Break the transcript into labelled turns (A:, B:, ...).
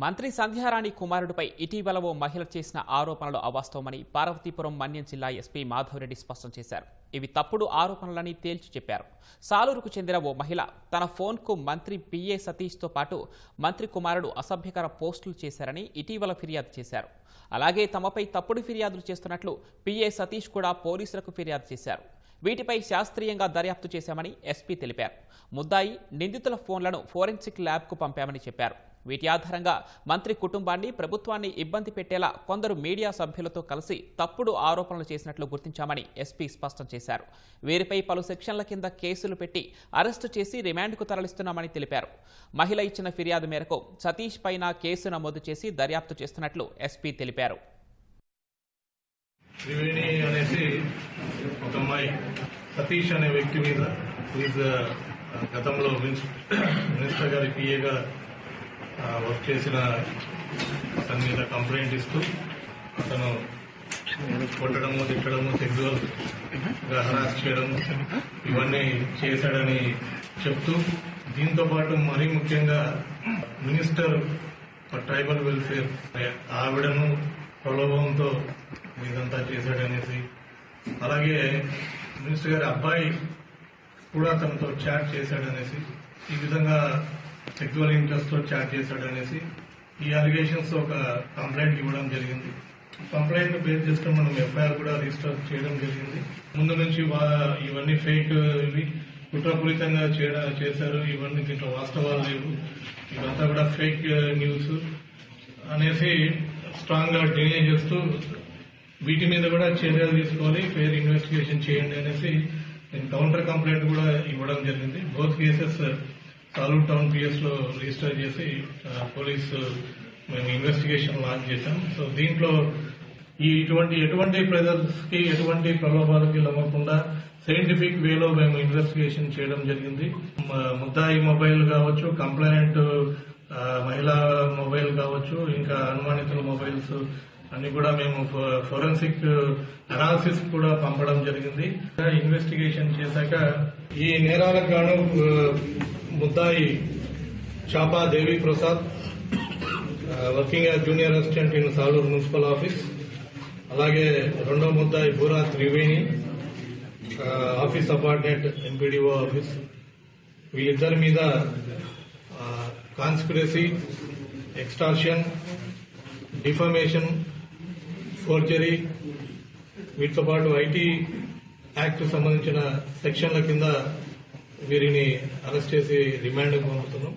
A: మంత్రి సంధ్యారాణి కుమారుడిపై ఇటీవల ఓ మహిళ చేసిన ఆరోపణలు అవాస్తవమని పార్వతీపురం మన్యం జిల్లా ఎస్పీ మాధవరెడ్డి స్పష్టం చేశారు. ఇవి తప్పుడు ఆరోపణలని తేల్చి చెప్పారు. సాలూరుకు చెందిన ఓ మహిళ తన ఫోన్కు మంత్రి పిఏ సతీష్తో పాటు మంత్రి కుమారుడు అసభ్యకర పోస్టులు చేశారని ఇటీవల ఫిర్యాదు చేశారు. అలాగే తమపై తప్పుడు ఫిర్యాదులు చేస్తున్నట్లు పిఏ సతీష్ కూడా పోలీసులకు ఫిర్యాదు చేశారు. వీటిపై శాస్త్రీయంగా దర్యాప్తు చేశామని ఎస్పీ తెలిపారు. ముద్దాయి నిందితుల ఫోన్లను ఫోరెన్సిక్ ల్యాబ్కు పంపామని చెప్పారు. వీటి ఆధారంగా మంత్రి కుటుంబాన్ని ప్రభుత్వాన్ని ఇబ్బంది పెట్టేలా కొందరు మీడియా సభ్యులతో కలిసి తప్పుడు ఆరోపణలు చేసినట్లు గుర్తించామని ఎస్పీ స్పష్టం చేశారు. వీరిపై పలు సెక్షన్ల కింద కేసులు పెట్టి అరెస్టు చేసి రిమాండ్కు తరలిస్తున్నామని తెలిపారు. మహిళ ఇచ్చిన ఫిర్యాదు మేరకు సతీష్ పైన కేసు నమోదు చేసి దర్యాప్తు చేస్తున్నట్లు ఎస్పీ తెలిపారు.
B: త్రివేణి అనేసి ఒక అమ్మాయి సతీష్ అనే వ్యక్తి మీద గతంలో మినిస్టర్ గారి పిఏగా వర్క్ చేసిన అతని మీద కంప్లైంట్ ఇస్తూ అతను కొట్టడము తిట్టడము సెక్సువల్ గా హరాస్ చేయడము ఇవన్నీ చేశాడని చెప్తూ దీంతో పాటు మరీ ముఖ్యంగా మినిస్టర్ ట్రైబల్ వెల్ఫేర్ ఆవిడను ప్రలోభంతో ఇదంతా చేశాడనేసి, అలాగే మినిస్టర్ గారి అబ్బాయి కూడా తనతో చాట్ చేశాడనేసి, ఈ విధంగా సెక్సువల్ ఇంట్రెస్ట్ తో చాట్ చేశాడనేసి ఈ అలిగేషన్స్ ఒక కంప్లైంట్ ఇవ్వడం జరిగింది. కంప్లైంట్ బేస్ చేసుకుని మనం ఎఫ్ఐఆర్ కూడా రిజిస్టర్ చేయడం జరిగింది. ముందు నుంచి ఇవన్నీ ఫేక్, ఇవి కుట్రపూరితంగా చేశారు, ఇవన్నీ దీంట్లో వాస్తవాలు లేవు, ఇవంతా కూడా ఫేక్ న్యూస్ అనేసి స్ట్రాంగ్ గా డినై చేస్తూ వీటి మీద కూడా చర్యలు తీసుకోవాలి, ఫెయిర్ ఇన్వెస్టిగేషన్ చేయండి అనేసి నేను కౌంటర్ కంప్లైంట్ కూడా ఇవ్వడం జరిగింది. Both cases Saluru town PS లో రిజిస్టర్ చేసి పోలీసు మేము ఇన్వెస్టిగేషన్ లాంచ్ చేశాం. సో దీంట్లో ఎటువంటి ప్రెజర్స్ కి ఎటువంటి ప్రలోభాలకి లొంగకుండా సైంటిఫిక్ వేలో మేము ఇన్వెస్టిగేషన్ చేయడం జరిగింది. ముద్దాయి మొబైల్ కావచ్చు, కంప్లైంట్ మహిళా మొబైల్ కావచ్చు, ఇంకా అనుమానితుల మొబైల్స్ అన్ని కూడా మేము ఫోరెన్సిక్ అనాలిసిస్ కూడా పంపడం జరిగింది. ఇన్వెస్టిగేషన్ చేశాక ఈ నేరాలకు గాను ముద్దాయి Chapa Devi Prasad working as junior assistant in Saluru municipal office, అలాగే రెండో ముద్దాయి Bura Triveni office subordinate MPDO office, వీళ్ళిద్దరి మీద కాన్స్పిరసీ, ఎక్స్టార్షన్, డిఫమేషన్, ఫోర్జరీ, వీటితో పాటు ఐటీ యాక్ట్ సంబంధించిన సెక్షన్ల కింద వీరిని అరెస్ట్ చేసి రిమాండ్కు పంపుతున్నాం.